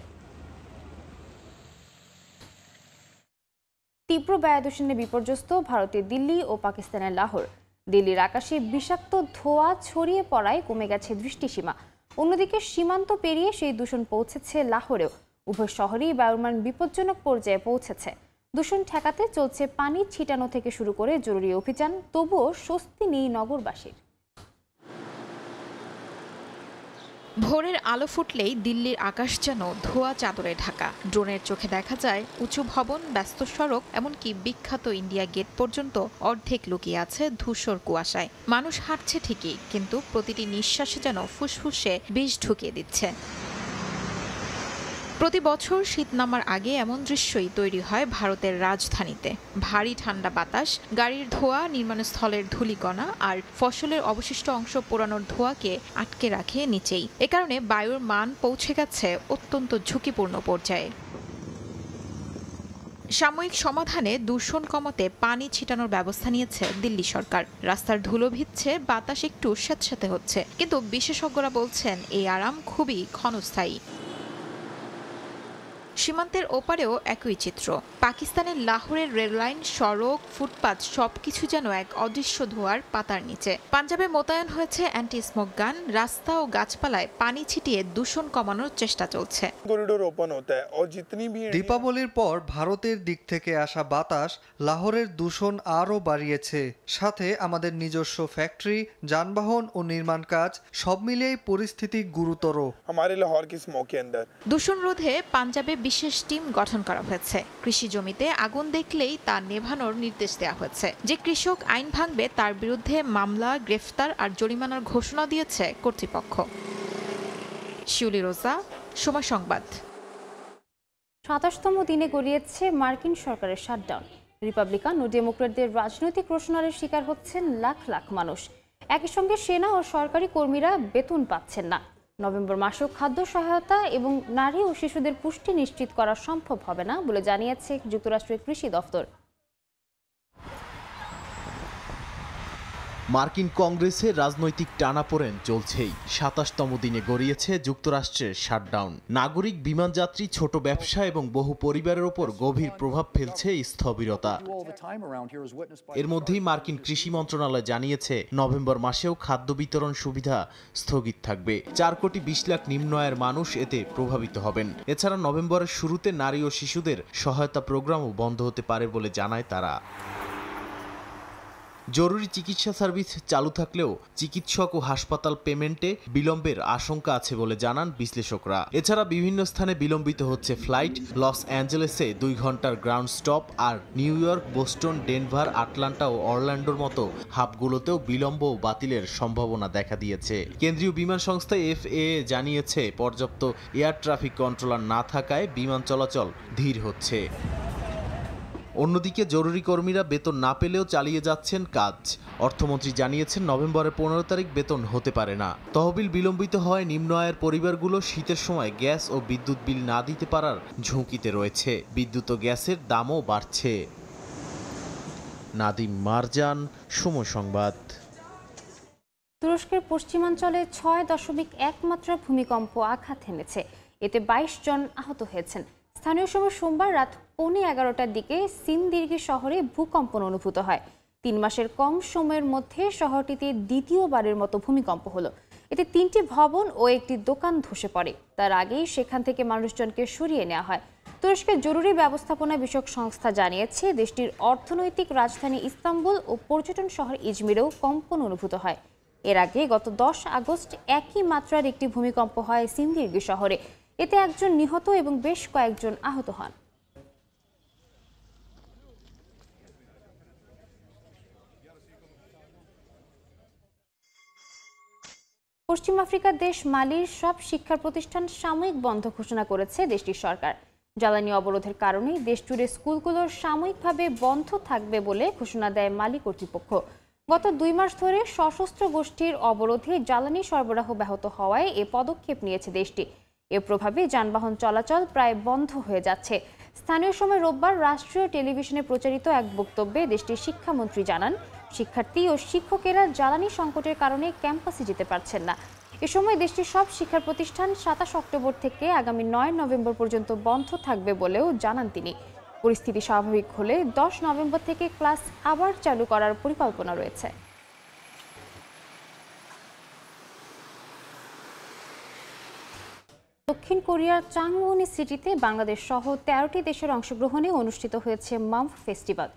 S1: তীব্র বায়ুদূষণে বিপর্যস্ত ভারতের দিল্লি ও পাকিস্তানের লাহোর। দিল্লির আকাশে বিষাক্ত ধোঁয়া ছড়িয়ে পড়ায় কমে গেছে দৃষ্টিসীমা। অন্যদিকে সীমান্ত পেরিয়ে সেই দূষণ পৌঁছেছে লাহোরেও। উভয় শহরেই বায়ুর মান বিপজ্জনক পর্যায়ে পৌঁছেছে। দূষণ ঠেকাতে চলছে পানি ছিটানো থেকে শুরু করে জরুরি অভিযান, তবুও স্বস্তি নেই নগরবাসীর।
S11: ভোরের আলো ফুটলেই দিল্লির আকাশ যেন ধোঁয়া চাদরে ঢাকা। ড্রোনের চোখে দেখা যায় উঁচু ভবন, ব্যস্ত সড়ক, এমনকি বিখ্যাত ইন্ডিয়া গেট পর্যন্ত অর্ধেক লুকিয়ে আছে ধূসর কুয়াশায়। মানুষ হাঁটছে ঠিকই, কিন্তু প্রতিটি নিঃশ্বাসে যেন ফুসফুসে বিষ ঢুকিয়ে দিচ্ছে। প্রতি বছর শীত নামার আগে এমন দৃশ্যই তৈরি হয় ভারতের রাজধানীতে। ভারী ঠান্ডা বাতাস, গাড়ির ধোঁয়া, নির্মাণস্থলের ধূলিকণা আর ফসলের অবশিষ্ট অংশ পোড়ানোর ধোঁয়াকে আটকে রাখে নিচেই। এ কারণে বায়ুর মান পৌঁছে গেছে অত্যন্ত ঝুঁকিপূর্ণ পর্যায়ে। সাময়িক সমাধানে দূষণ কমাতে পানি ছিটানোর ব্যবস্থা নিয়েছে দিল্লি সরকার। রাস্তার ধুলো ভিজছে, বাতাস একটু স্যাঁতস্যাঁতে হচ্ছে, কিন্তু বিশেষজ্ঞরা বলছেন এই আরাম খুবই ক্ষণস্থায়ী। সীমান্তের ওপারেও একই চিত্র। পাকিস্তানের লাহোরের রেললাইন, সড়ক, ফুটপাত সবকিছু যেন এক অদৃশ্য ধোঁয়ার পাতার নিচে। পাঞ্জাবে মোতায়েন হয়েছে অ্যান্টি স্মোক গান, রাস্তা ও গাছপালায় পানি ছিটিয়ে দূষণ কমানোর চেষ্টা চলছে।
S12: দীপাবলির পর ভারতের দিক থেকে আসা বাতাস লাহোরের দূষণ আরও বাড়িয়েছে। সাথে আমাদের নিজস্ব ফ্যাক্টরি, যানবাহন ও নির্মাণ কাজ সব মিলিয়েই পরিস্থিতি গুরুতর।
S11: দূষণ রোধে পাঞ্জাবে বিশেষ টিম গঠন করা হয়েছে। কৃষি জমিতে আগুন দেখলেই তা নেভানোর নির্দেশ দেওয়া হয়েছে। যে কৃষক আইন ভাঙবে তার বিরুদ্ধে মামলা, গ্রেফতার আর জরিমানার ঘোষণা দিয়েছে কর্তৃপক্ষ। শিউলি রোজা, সময় সংবাদ।
S1: ২৭তম দিনে গড়িয়েছে মার্কিন সরকারের শাটডাউন। রিপাবলিকান ও ডেমোক্র্যাটদের রাজনৈতিক রোষণারের শিকার হচ্ছেন লাখ লাখ মানুষ। একই সঙ্গে সেনা ও সরকারি কর্মীরা বেতন পাচ্ছেন না। নভেম্বর মাসেও খাদ্য সহায়তা এবং নারী ও শিশুদের পুষ্টি নিশ্চিত করা সম্ভব হবে না বলে জানিয়েছে যুক্তরাষ্ট্রের কৃষি দফতর।
S2: মার্কিন কংগ্রেসের রাজনৈতিক টানাপোড়েন চলছেই। ২৭তম দিনে গড়িয়েছে যুক্তরাষ্ট্রের শাটডাউন। নাগরিক, বিমানযাত্রী, ছোট ব্যবসা এবং বহু পরিবারের ওপর গভীর প্রভাব ফেলছে এই স্থবিরতা। এর মধ্যেই মার্কিন কৃষি মন্ত্রণালয় জানিয়েছে নভেম্বর মাসেও খাদ্য বিতরণ সুবিধা স্থগিত থাকবে। ৪ কোটি ২০ লাখ নিম্ন আয়ের মানুষ এতে প্রভাবিত হবেন। এছাড়া নভেম্বরের শুরুতে নারী ও শিশুদের সহায়তা প্রোগ্রামও বন্ধ হতে পারে বলে জানায় তারা। জরুরি চিকিৎসা সার্ভিস চালু থাকলেও চিকিৎসক ও হাসপাতাল পেমেন্টে বিলম্বের আশঙ্কা আছে বলে জানান বিশ্লেষকরা। এছাড়া বিভিন্ন স্থানে বিলম্বিত হচ্ছে ফ্লাইট। লস অ্যাঞ্জেলেসে ২ ঘন্টার গ্রাউন্ড স্টপ, আর New York, Boston, Denver, Atlanta ও অরল্যান্ডোর মতো হাবগুলোতেও বিলম্ব ও বাতিলের সম্ভাবনা দেখা দিয়েছে। কেন্দ্রীয় বিমান সংস্থা FAA জানিয়েছে পর্যাপ্ত এয়ার ট্রাফিক কন্ট্রোলার না থাকায় বিমান চলাচল ধীর হচ্ছে। অন্যদিকে জরুরি কর্মীরা বেতন না পেলেও চালিয়ে যাচ্ছেন কাজ। অর্থমন্ত্রী জানিয়েছেন নভেম্বরের ১৫ তারিখ বেতন হতে পারে না। তহবিল বিলম্বিত হয় নিম্ন আয়ের পরিবারগুলো শীতের সময় গ্যাস ও বিদ্যুৎ বিল না দিতে পারার ঝুঁকিতে রয়েছে। বিদ্যুৎ ও গ্যাসের দামও বাড়ছে। নাদিম মারজান, সময় সংবাদ।
S1: তুরস্কের পশ্চিমাঞ্চলে ৬.১ মাত্রার ভূমিকম্প আঘাত হেনেছে। এতে ২২ জন আহত হয়েছেন। স্থানীয় সময় সোমবার রাত 11:15টার দিকে সিনদির্গি শহরে ভূকম্পন অনুভূত হয়। ৩ মাসের কম সময়ের মধ্যে শহরটিতে দ্বিতীয়বারের মতো ভূমিকম্প হলো। এতে ৩টি ভবন ও একটি দোকান ধসে পড়ে। তার আগেই সেখান থেকে মানুষজনকে সরিয়ে নেওয়া হয়। তুরস্কের জরুরি ব্যবস্থাপনা বিষয়ক সংস্থা জানিয়েছে দেশটির অর্থনৈতিক রাজধানী ইস্তাম্বুল ও পর্যটন শহর ইজমিরেও কম্পন অনুভূত হয়। এর আগে গত ১০ আগস্ট একই মাত্রার একটি ভূমিকম্প হয় সিনদির্গি শহরে। এতে একজন নিহত এবং বেশ কয়েকজন আহত হন। পশ্চিম আফ্রিকার দেশ মালির সব শিক্ষা প্রতিষ্ঠান সাময়িক বন্ধ ঘোষণা করেছে দেশটির সরকার। জ্বালানি অবরোধের কারণে দেশজুড়ে স্কুলগুলোর সাময়িকভাবে বন্ধ থাকবে বলে ঘোষণা দেয় মালি কর্তৃপক্ষ। গত ২ মাস ধরে সশস্ত্র গোষ্ঠীর অবরোধে জ্বালানি সরবরাহ ব্যাহত হওয়ায় এ পদক্ষেপ নিয়েছে দেশটি। এর প্রভাবে যানবাহন চলাচল প্রায় বন্ধ হয়ে যাচ্ছে। স্থানীয় সময় রোববার রাষ্ট্রীয় টেলিভিশনে প্রচারিত এক বক্তব্যে দেশটির শিক্ষামন্ত্রী জানান, শিক্ষার্থী ও শিক্ষকেরা জ্বালানি সংকটের কারণে ক্যাম্পাসে যেতে পারছেন না। এ সময় দেশটির সব শিক্ষা প্রতিষ্ঠান ২৭ অক্টোবর থেকে আগামী ৯ নভেম্বর পর্যন্ত বন্ধ থাকবে বলেও জানান তিনি। পরিস্থিতি স্বাভাবিক হলে ১০ নভেম্বর থেকে ক্লাস আবার চালু করার পরিকল্পনা রয়েছে। দক্ষিণ কোরিয়ার চাংওনি সিটিতে বাংলাদেশ সহ ১৩টি দেশের অংশগ্রহণে অনুষ্ঠিত হয়েছে মাম্ফ ফেস্টিভ্যাল।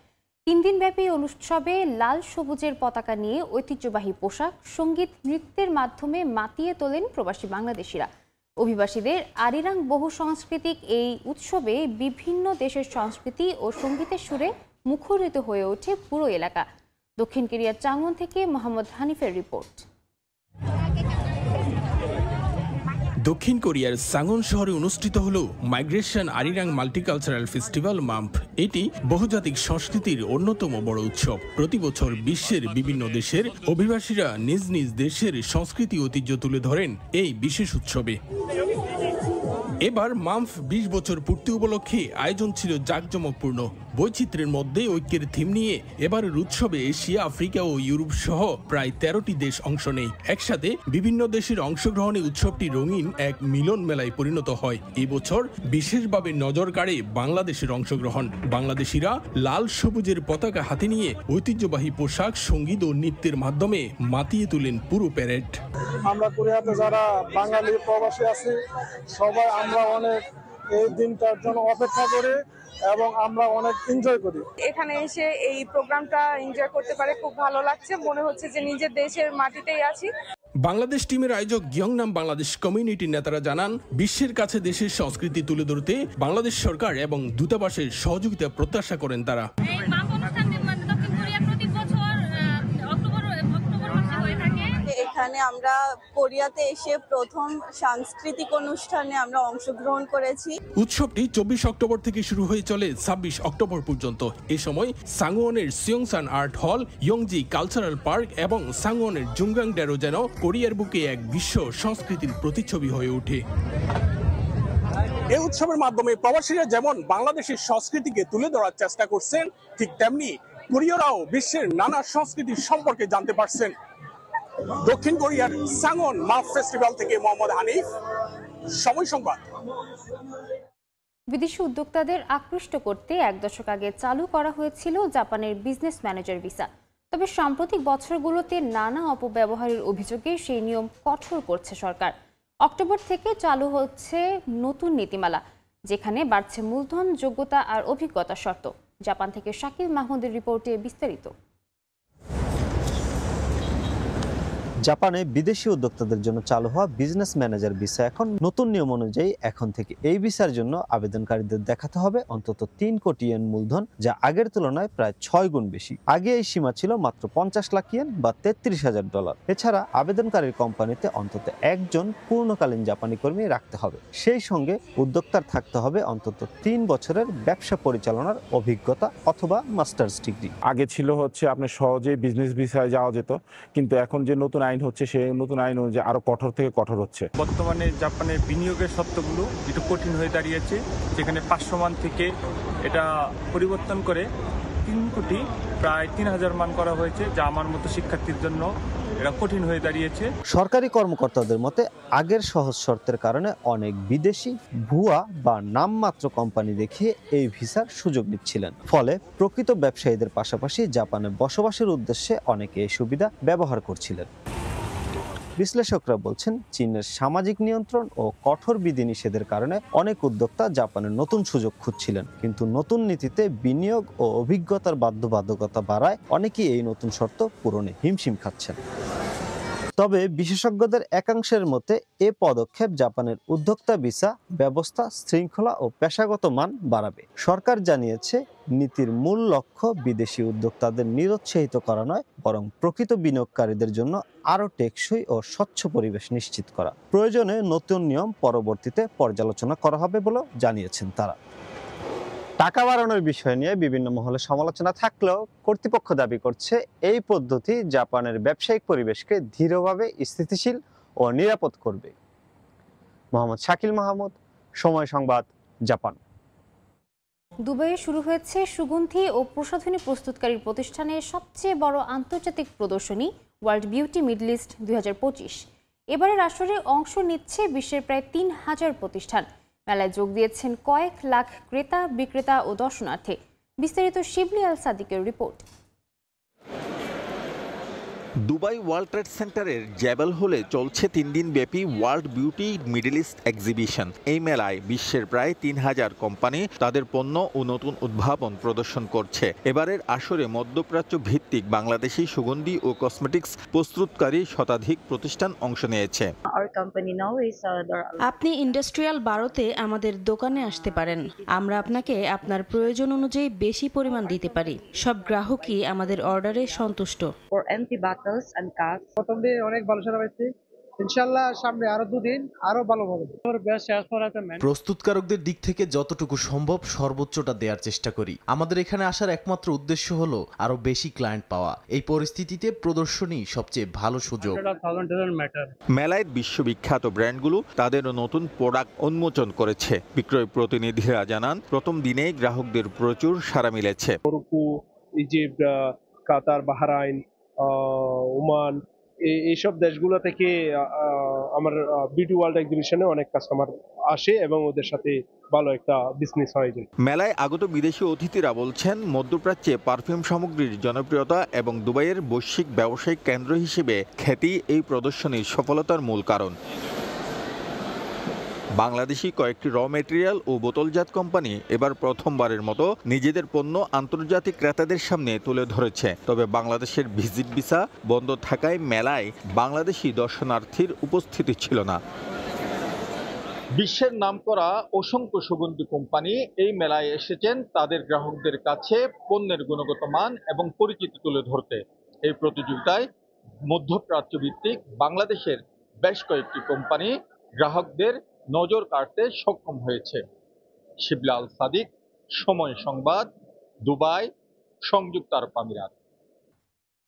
S1: ৩ দিনব্যাপী উৎসবে লাল সবুজের পতাকা নিয়ে ঐতিহ্যবাহী পোশাক, সঙ্গীত, নৃত্যের মাধ্যমে মাতিয়ে তোলেন প্রবাসী বাংলাদেশিরা। অভিবাসীদের আরিরাং বহু সাংস্কৃতিক এই উৎসবে বিভিন্ন দেশের সংস্কৃতি ও সঙ্গীতের সুরে মুখরিত হয়ে ওঠে পুরো এলাকা। দক্ষিণ কোরিয়ার চাংওন থেকে মোহাম্মদ হানিফের রিপোর্ট।
S13: দক্ষিণ কোরিয়ার সাংওন শহরে অনুষ্ঠিত হল মাইগ্রেশন আরিরাং মাল্টিকালচারাল ফেস্টিভ্যাল মাম্প। এটি বহুজাতিক সংস্কৃতির অন্যতম বড় উৎসব। প্রতি বছর বিশ্বের বিভিন্ন দেশের অভিবাসীরা নিজ নিজ দেশের সংস্কৃতি ঐতিহ্য তুলে ধরেন এই বিশেষ উৎসবে। এবার মাম্প 20 বছর পূর্তি উপলক্ষে আয়োজন ছিল জাঁকজমকপূর্ণ। বৈচিত্র্যের মধ্যে ঐক্যের থিম নিয়ে এবারের উৎসবে এশিয়া, আফ্রিকা ও ইউরোপ সহ প্রায় 13টি দেশ অংশ নেয়। একসাথে বিভিন্ন দেশের অংশগ্রহণে উৎসবটি রঙিন এক মিলন মেলায় পরিণত হয়। এবছর বিশেষভাবে নজর কাড়ে বাংলাদেশের অংশগ্রহণ। বাংলাদেশিরা লাল সবুজের পতাকা হাতে নিয়ে ঐতিহ্যবাহী পোশাক, সঙ্গীত ও নৃত্যের মাধ্যমে মাতিয়ে তোলেন পুরো প্যারেড।
S14: আমরা কোরিয়াতে যারা বাঙালি প্রবাসী আছি সবাই আমরা অনেক এই দিনটার জন্য অপেক্ষা করি এবং আমরা অনেক এনজয় করি।
S15: এখানে এসে এই প্রোগ্রামটা এনজয় করতে পারে খুব ভালো লাগছে। মনে হচ্ছে যে নিজের দেশের মাটিতেই আছি।
S13: বাংলাদেশ টিমের আয়োজক গিয়ংনাম বাংলাদেশ কমিউনিটির নেতারা জানান, বিশ্বের কাছে দেশের সংস্কৃতি তুলে ধরতে বাংলাদেশ সরকার এবং দূতাবাসের সহযোগিতা প্রত্যাশা করেন তারা।
S16: এখানে আমরা কোরিয়াতে এসে প্রথম সাংস্কৃতিক অনুষ্ঠানে আমরা অংশগ্রহণ করেছি।
S13: উৎসবটি 24 অক্টোবর থেকে শুরু হয়ে চলে 26 অক্টোবর পর্যন্ত। এ সময় সাংওনের সিয়ংসান আর্ট হল, ইয়ংজি কালচারাল পার্ক এবং সাংওনের জুঙ্গাং ড্যারো যেন কোরিয়ার বুকে এক বিশ্ব সংস্কৃতির প্রতিচ্ছবি হয়ে ওঠে।
S17: এই উৎসবের মাধ্যমে প্রবাসীরা যেমন বাংলাদেশের সংস্কৃতিকে তুলে ধরার চেষ্টা করছেন, ঠিক তেমনি কোরিয়ারাও বিশ্বের নানা সংস্কৃতি সম্পর্কে জানতে পারছেন। দক্ষিণ কোরিয়ার সাংওন মাম্প ফেস্টিভ্যাল থেকে মোহাম্মদ হানিফ, সময় সংবাদ।
S1: বিদেশি উদ্যোক্তাদের আকৃষ্ট করতে 1 দশক আগে চালু করা হয়েছিল জাপানের বিজনেস ম্যানেজার ভিসা। তবে সাম্প্রতিক বছরগুলোতে নানা অপব্যবহারের অভিযোগে সেই নিয়ম কঠোর করছে সরকার। অক্টোবর থেকে চালু হচ্ছে নতুন নীতিমালা, যেখানে বাড়ছে মূলধন, যোগ্যতা আর অভিজ্ঞতার শর্ত। জাপান থেকে শাকিল মাহমুদের রিপোর্টে বিস্তারিত।
S18: জাপানে বিদেশি উদ্যোক্তাদের জন্য চালু হওয়া বিজনেস ম্যানেজার ভিসা এখন নতুন নিয়ম অনুযায়ী এখন থেকে এই ভিসার জন্য আবেদনকারীদের দেখাতে হবে অন্তত 3 কোটি ইয়েন মূলধন, যা আগের তুলনায় প্রায় 6 গুণ বেশি। আগে এই সীমা ছিল মাত্র 50 লাখ ইয়েন বা $33,000। এছাড়া আবেদনকারীর কোম্পানিতে অন্তত একজন পূর্ণকালীন জাপানি কর্মী রাখতে হবে। সেই সঙ্গে উদ্যোক্তার থাকতে হবে অন্তত 3 বছরের ব্যবসা পরিচালনার অভিজ্ঞতা অথবা মাস্টার্স ডিগ্রি।
S19: আগে ছিল হচ্ছে আপনি সহজেই বিজনেস ভিসায় যাওয়া যেত, কিন্তু এখন যে নতুন আইন হচ্ছে সেই নতুন আইন অনুযায়ী আরো কঠোর থেকে কঠোর হচ্ছে।
S20: বর্তমানে জাপানের বিনিয়োগের শর্তগুলো একটু কঠিন হয়ে দাঁড়িয়েছে, যেখানে 500 মান থেকে এটা পরিবর্তন করে 3 কোটি প্রায় 3000 মান করা হয়েছে, যা আমার মতো শিক্ষার্থীর জন্য এটা কঠিন হয়ে দাঁড়িয়েছে।
S18: সরকারি কর্মকর্তাদের মতে আগের সহজ শর্তের কারণে অনেক বিদেশি ভুয়া বা নামমাত্র কোম্পানি দেখিয়ে এই ভিসার সুযোগ নিচ্ছিলেন। ফলে প্রকৃত ব্যবসায়ীদের পাশাপাশি জাপানে বসবাসের উদ্দেশ্যে অনেকে এই সুবিধা ব্যবহার করছিলেন। বিশ্লেষকরা বলছেন, চীনের সামাজিক নিয়ন্ত্রণ ও কঠোর বিধিনিষেধের কারণে অনেক উদ্যোক্তা জাপানের নতুন সুযোগ খুঁজছিলেন, কিন্তু নতুন নীতিতে বিনিয়োগ ও অভিজ্ঞতার বাধ্যবাধকতা বাড়ায় অনেকেই এই নতুন শর্ত পূরণে হিমশিম খাচ্ছেন। তবে বিশেষজ্ঞদের একাংশের মতে এ পদক্ষেপ জাপানের উদ্যোক্তা ভিসা ব্যবস্থা, শৃঙ্খলা ও পেশাগত মান বাড়াবে। সরকার জানিয়েছে, নীতির মূল লক্ষ্য বিদেশি উদ্যোক্তাদের নিরুৎসাহিত করা নয়, বরং প্রকৃত বিনিয়োগকারীদের জন্য আরও টেকসই ও স্বচ্ছ পরিবেশ নিশ্চিত করা। প্রয়োজনে নতুন নিয়ম পরবর্তীতে পর্যালোচনা করা হবে বলেও জানিয়েছেন তারা। টাকা বাড়ানোর বিষয় নিয়ে বিভিন্ন মহলে সমালোচনা থাকলেও কর্তৃপক্ষ দাবি করছে এই পদ্ধতি জাপানের ব্যবসায়িক পরিবেশকে দৃঢ়ভাবে স্থিতিশীল ও নিরাপদ করবে। মোহাম্মদ শাকিল মাহমুদ, সময় সংবাদ, জাপান।
S1: দুবাইয়ে শুরু হয়েছে সুগন্ধি ও প্রসাধনী প্রস্তুতকারী প্রতিষ্ঠানের সবচেয়ে বড় আন্তর্জাতিক প্রদর্শনী ওয়ার্ল্ড বিউটি মিডল ইস্ট 2025। এবারের আসরে অংশ নিচ্ছে বিশ্বের প্রায় 3000 প্রতিষ্ঠান। মেলায় যোগ দিয়েছেন কয়েক লাখ ক্রেতা, বিক্রেতা ও দর্শনার্থী। বিস্তারিত শিবলি আল সাদিকের রিপোর্ট।
S21: দুবাই ওয়ার্ল্ড ট্রেড সেন্টারের জ্যাবেল হলে চলছে 3 দিন ব্যাপী world beauty middle east exhibition. এই মেলায় বিশ্বের প্রায় 3000 কোম্পানি তাদের পণ্য ও নতুন উদ্ভাবন প্রদর্শন করছে। এবারের আসরে মধ্যপ্রাচ্য ভিত্তিক বাংলাদেশি সুগন্ধি ও কসমেটিক্স প্রস্তুতকারী শতাধিক প্রতিষ্ঠান অংশ নিয়েছে।
S22: আপনি ইন্ডাস্ট্রিয়াল 12-তে আমাদের দোকানে আসতে পারেন। আমরা আপনাকে আপনার প্রয়োজন অনুযায়ী বেশি পরিমাণ দিতে পারি। সব গ্রাহকই আমাদের অর্ডারে সন্তুষ্ট।
S23: প্রথম দিয়ে অনেক ভালো সারা পাইছি,
S4: ইনশাআল্লাহ সামনে আরো 2 দিন আরো ভালো হবে।
S2: প্রস্তুতকারকদের দিক থেকে যতটুকু সম্ভব সর্বোচ্চটা দেওয়ার চেষ্টা করি। আমাদের এখানে আসার একমাত্র উদ্দেশ্য হলো আরো বেশি ক্লায়েন্ট পাওয়া। এই পরিস্থিতিতে প্রদর্শনী সবচেয়ে ভালো সুযোগ।
S21: মেলায় বিশ্ববিখ্যাত ব্র্যান্ডগুলো তাদের নতুন প্রোডাক্ট উন্মোচন করেছে। বিক্রয় প্রতিনিধিরা জানান প্রথম দিনেই গ্রাহকদের প্রচুর সাড়া মিলেছে।
S5: মরক্কো, ইজিপ্ট, কাতার, বাহরাইন, ওমান এইসব দেশগুলো থেকে আমার বিউটি ওয়ার্ল্ড এক্সিবিশনে অনেক কাস্টমার আসে এবং ওদের সাথে ভালো একটা বিজনেস হয়ে যায়।
S21: মেলায় আগত বিদেশি অতিথিরা বলছেন মধ্যপ্রাচ্যে পারফিউম সামগ্রীর জনপ্রিয়তা এবং দুবাইয়ের বৈশ্বিক ব্যবসায়িক কেন্দ্র হিসেবে খ্যাতি এই প্রদর্শনীর সফলতার মূল কারণ। বাংলাদেশি কয়েকটি র মেটেরিয়াল ও বোতলজাত কোম্পানি এবার প্রথমবারের মতো নিজেদের পণ্য আন্তর্জাতিক ক্রেতাদের সামনে তুলে ধরেছে। তবে বাংলাদেশের ভিজিট ভিসা বন্ধ থাকায় মেলায় বাংলাদেশি দর্শনার্থীর উপস্থিতি ছিল না। বিশ্বের নামকরা অসংখ্য সুগন্ধি কোম্পানি এই মেলায় এসেছেন তাদের গ্রাহকদের কাছে পণ্যের গুণগত মান এবং পরিচিতি তুলে ধরতে। এই প্রতিযোগিতায় মধ্যপ্রাচ্য ভিত্তিক বাংলাদেশের বেশ কয়েকটি কোম্পানি গ্রাহকদের নজর কাড়তে সক্ষম হয়েছে। শিবলা আল সাদিক, সময় সংবাদ, দুবাই, সংযুক্ত আরব আমিরাত।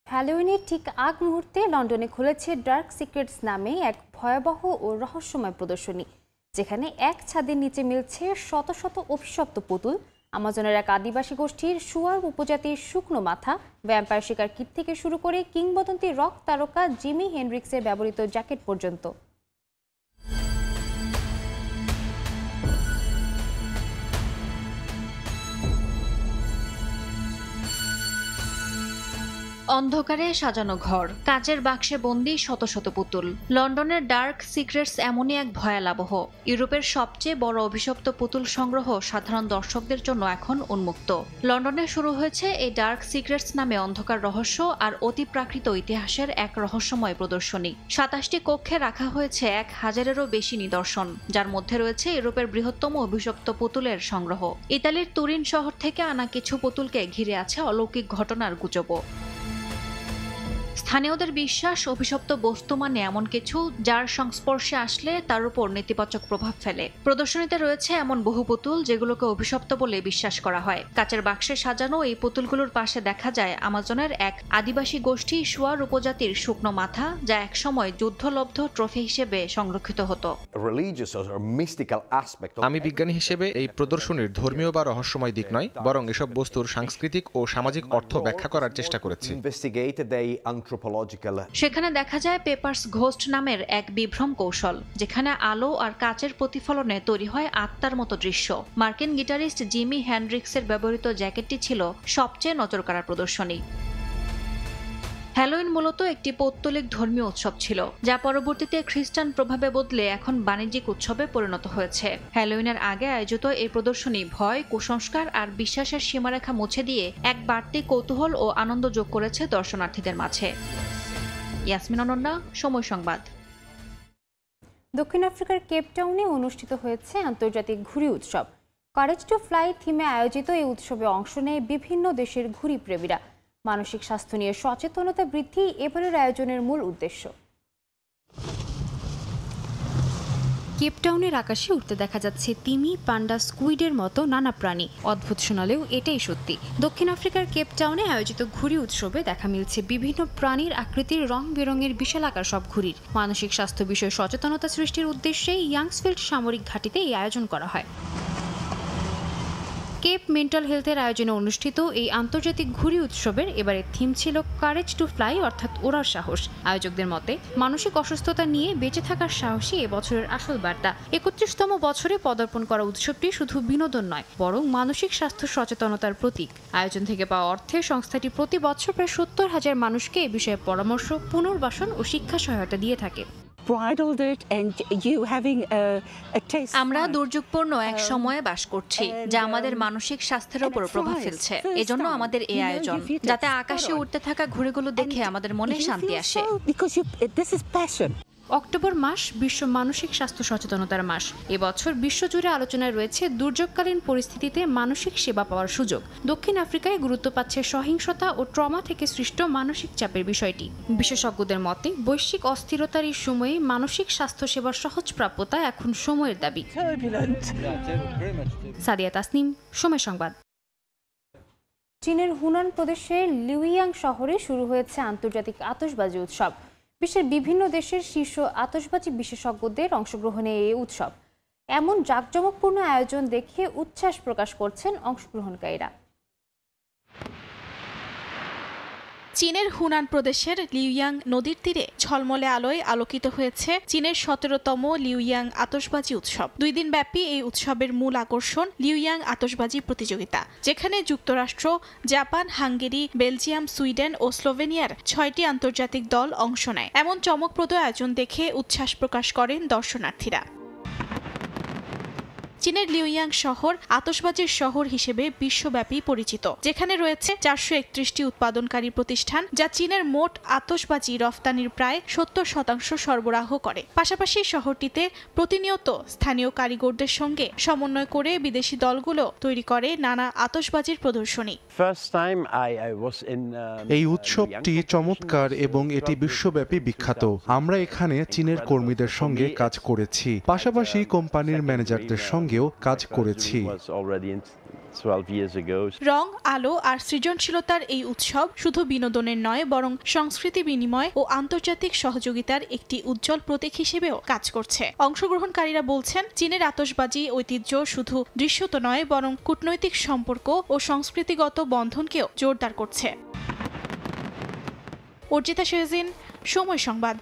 S1: হ্যালোউইনের ঠিক আগ মুহূর্তে লন্ডনে খুলেছে ডার্ক সিক্রেটস নামে এক ভয়াবহ ও রহস্যময় প্রদর্শনী, যেখানে এক ছাদের নিচে মিলছে শত শত অভিশপ্ত পুতুল, আমাজনের এক আদিবাসী গোষ্ঠীর শুয়ার উপজাতির শুকনো মাথা, ভ্যাম্পায়ার শিকার কিট থেকে শুরু করে কিংবদন্তি রক তারকা জিমি হেনরিক্সের ব্যবহৃত জ্যাকেট পর্যন্ত।
S23: অন্ধকারে সাজানো ঘর, কাচের বাক্সে বন্দি শত শত পুতুল। লন্ডনের ডার্ক সিক্রেটস এমনই এক ভয়াবহ। ইউরোপের সবচেয়ে বড় অভিশপ্ত পুতুল সংগ্রহ সাধারণ দর্শকদের জন্য এখন উন্মুক্ত। লন্ডনে শুরু হয়েছে এই ডার্ক সিক্রেটস নামে অন্ধকার রহস্য আর অতিপ্রাকৃত ইতিহাসের এক রহস্যময় প্রদর্শনী। 27টি কক্ষে রাখা হয়েছে 1000-এরও বেশি নিদর্শন, যার মধ্যে রয়েছে ইউরোপের বৃহত্তম অভিশপ্ত পুতুলের সংগ্রহ। ইতালির তুরিন শহর থেকে আনা কিছু পুতুলকে ঘিরে আছে অলৌকিক ঘটনার গুজবও। স্থানীয়দের বিশ্বাস অভিশপ্ত বস্তু মানে এমন কিছু যার সংস্পর্শে আসলে তার উপর নেতিবাচক প্রভাব ফেলে। প্রদর্শনীতে রয়েছে এমন বহু পুতুল যেগুলোকে অভিশপ্ত বলে বিশ্বাস করা হয়। কাচের বাক্সে সাজানো এই পুতুলগুলোর পাশে দেখা যায় আমাজনের এক আদিবাসী গোষ্ঠী শুয়ার উপজাতির শুকনো মাথা, যা একসময় যুদ্ধলব্ধ ট্রফি হিসেবে সংরক্ষিত হতো।
S24: আমি বিজ্ঞানী হিসেবে এই প্রদর্শনীর ধর্মীয় বা রহস্যময় দিক নয়, বরং এসব বস্তুর সাংস্কৃতিক ও সামাজিক অর্থ ব্যাখ্যা করার চেষ্টা করেছি।
S23: সেখানে দেখা যায় পেপারস ঘোস্ট নামের এক বিভ্রম কৌশল, যেখানে আলো আর কাচের প্রতিফলনে তৈরি হয় আত্মার মতো দৃশ্য। মার্কিন গিটারিস্ট জিমি হেনরিক্সের ব্যবহৃত জ্যাকেটটি ছিল সবচেয়ে নজরকাড়া প্রদর্শনী। হ্যালোউইন মূলত একটি পৌত্তলিক ধর্মীয় উৎসব ছিল, যা পরবর্তীতে খ্রিস্টান প্রভাবে বদলে এখন বাণিজ্যিক উৎসবে পরিণত হয়েছে। হ্যালোউইনের আগে আয়োজিত এই প্রদর্শনী ভয়, কুসংস্কার আর বিশ্বাসের সীমারেখা মুছে দিয়ে এক বাড়তি কৌতূহল ও আনন্দ যোগ করেছে দর্শনার্থীদের মাঝে। ইয়াসমিন অনন্যা, সময় সংবাদ।
S1: দক্ষিণ আফ্রিকার কেপটাউনে অনুষ্ঠিত হয়েছে আন্তর্জাতিক ঘুড়ি উৎসব। কারেজ টু ফ্লাই থিমে আয়োজিত এই উৎসবে অংশ নেয় বিভিন্ন দেশের ঘুড়ি প্রেমীরা। মানসিক স্বাস্থ্য নিয়ে সচেতনতা বৃদ্ধি এবারের আয়োজনের মূল উদ্দেশ্য। কেপটাউনের আকাশে উঠতে দেখা যাচ্ছে তিমি, পান্ডা, স্কুইডের মতো নানা প্রাণী। অদ্ভুত শোনালেও এটাই সত্যি। দক্ষিণ আফ্রিকার কেপটাউনে আয়োজিত ঘুড়ি উৎসবে দেখা মিলছে বিভিন্ন প্রাণীর আকৃতির রং বেরঙের বিশালাকার সব ঘুড়ির। মানসিক স্বাস্থ্য বিষয়ে সচেতনতা সৃষ্টির উদ্দেশ্যে ইয়াংসফিল্ড সামরিক ঘাঁটিতে এই আয়োজন করা হয়। কেপ মেন্টাল হেলথের আয়োজনে অনুষ্ঠিত এই আন্তর্জাতিক ঘুড়ি উৎসবের এবারের থিম ছিল কারেজ টু ফ্লাই, অর্থাৎ ওড়ার সাহস। আয়োজকদের মতে মানসিক অসুস্থতা নিয়ে বেঁচে থাকার সাহসই এবছরের আসল বার্তা। 31তম বছরে পদার্পণ করা উৎসবটি শুধু বিনোদন নয়, বরং মানসিক স্বাস্থ্য সচেতনতার প্রতীক। আয়োজন থেকে পাওয়া অর্থে সংস্থাটি প্রতি বছর প্রায় 70,000 মানুষকে এ বিষয়ে পরামর্শ, পুনর্বাসন ও শিক্ষা সহায়তা দিয়ে থাকে।
S23: আমরা দুর্যোগপূর্ণ এক সময়ে বাস করছি, যা আমাদের মানসিক স্বাস্থ্যের উপর প্রভাব ফেলছে। এজন্য আমাদের এই আয়োজন, যাতে আকাশে উঠতে থাকা ঘুড়িগুলো দেখে আমাদের মনে শান্তি আসে।
S3: অক্টোবর মাস বিশ্ব মানসিক স্বাস্থ্য সচেতনতার মাস। এবছর বিশ্বজুড়ে আলোচনায় রয়েছে দুর্যোগকালীন পরিস্থিতিতে মানসিক সেবা পাওয়ার সুযোগ। দক্ষিণ আফ্রিকায় গুরুত্ব পাচ্ছে সহিংসতা ও ট্রমা থেকে সৃষ্ট মানসিক চাপের বিষয়টি। বিশেষজ্ঞদের মতে বৈশ্বিক অস্থিরতার এই সময়ে মানসিক স্বাস্থ্য সেবার সহজ প্রাপ্যতা এখন সময়ের দাবি। সাদিয়া তাসনিম, সময় সংবাদ।
S1: চীনের হুনান প্রদেশের লিউইয়াং শহরে শুরু হয়েছে আন্তর্জাতিক আতশবাজি উৎসব। বিশ্বের বিভিন্ন দেশের শীর্ষ আতশবাজি বিশেষজ্ঞদের অংশগ্রহণে এই উৎসব। এমন জাঁকজমকপূর্ণ আয়োজন দেখে উচ্ছ্বাস প্রকাশ করছেন অংশগ্রহণকারীরা।
S11: চীনের হুনান প্রদেশের লিউইয়াং নদীর তীরে ঝলমলে আলোয় আলোকিত হয়েছে চীনের 17তম লিউইয়াং আতশবাজি উৎসব। 2 দিন ব্যাপী এই উৎসবের মূল আকর্ষণ লিউইয়াং আতশবাজি প্রতিযোগিতা, যেখানে যুক্তরাষ্ট্র, জাপান, হাঙ্গেরি, বেলজিয়াম, সুইডেন ও স্লোভেনিয়ার 6টি আন্তর্জাতিক দল অংশ নেয়। এমন চমকপ্রদ আয়োজন দেখে উচ্ছ্বাস প্রকাশ করেন দর্শনার্থীরা। চীনের লিউইয়াং শহর আতশবাজির শহর হিসেবে বিশ্বব্যাপী পরিচিত, যেখানে রয়েছে 431টি উৎপাদনকারী প্রতিষ্ঠান, যা চীনের মোট আতশবাজি রফতানির প্রায় 70% সরবরাহ করে। পাশাপাশি শহরটিতে প্রতিনিয়ত স্থানীয় কারিগরদের সঙ্গে সমন্বয় করে বিদেশি দলগুলো তৈরি করে নানা আতশবাজির প্রদর্শনী।
S7: এই উৎসবটি চমৎকার এবং এটি বিশ্বব্যাপী বিখ্যাত। আমরা এখানে চীনের কর্মীদের সঙ্গে কাজ করেছি, পাশাপাশি কোম্পানির ম্যানেজারদের সঙ্গেও কাজ করেছি।
S11: রং, আলো আর সৃজনশীলতার এই উৎসব শুধু বিনোদনের নয়, বরং সংস্কৃতি বিনিময় ও আন্তর্জাতিক সহযোগিতার একটি উজ্জ্বল প্রতীক হিসেবেও কাজ করছে। অংশগ্রহণকারীরা বলছেন, চীনের আতশবাজি ঐতিহ্য শুধু দৃশ্যত নয়, বরং কূটনৈতিক সম্পর্ক ও সংস্কৃতিগত বন্ধনকেও জোরদার করছে। অর্জিতা শেহজিন, সময় সংবাদ।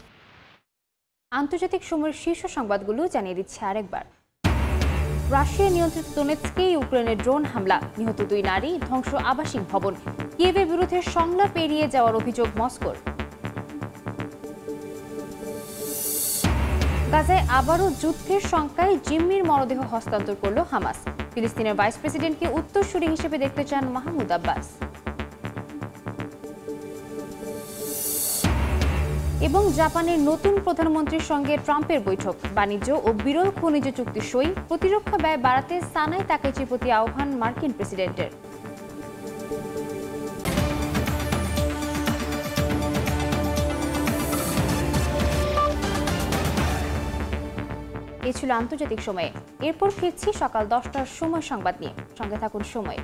S1: আন্তর্জাতিক সময়ের শীর্ষ সংবাদগুলো জানিয়ে দিচ্ছে আরেকবার। রাশিয়া নিয়ন্ত্রিত দোনেৎস্কে ইউক্রেনের ড্রোন হামলা, নিহত 2 নারী, ধ্বংস আবাসিক ভবন। কিয়েভের বিরুদ্ধে সংলাপ এড়িয়ে যাওয়ার অভিযোগ মস্কোর। গাজায় আবারও যুদ্ধের শঙ্কায় জিম্মির মরদেহ হস্তান্তর করল হামাস। ফিলিস্তিনের ভাইস প্রেসিডেন্টকে উত্তরসূরি হিসেবে দেখতে চান মাহমুদ আব্বাস। এবং জাপানের নতুন প্রধানমন্ত্রীর সঙ্গে ট্রাম্পের বৈঠক, বাণিজ্য ও বিরল খনিজ চুক্তি সই, প্রতিরক্ষা ব্যয় বাড়াতে সানাই তাকাইচির প্রতি আহ্বান মার্কিন প্রেসিডেন্টের। এ ছিল আন্তর্জাতিক সময়ে। এরপর ফিরছি সকাল 10টার সময় সংবাদ নিয়ে। সঙ্গে থাকুন সময়।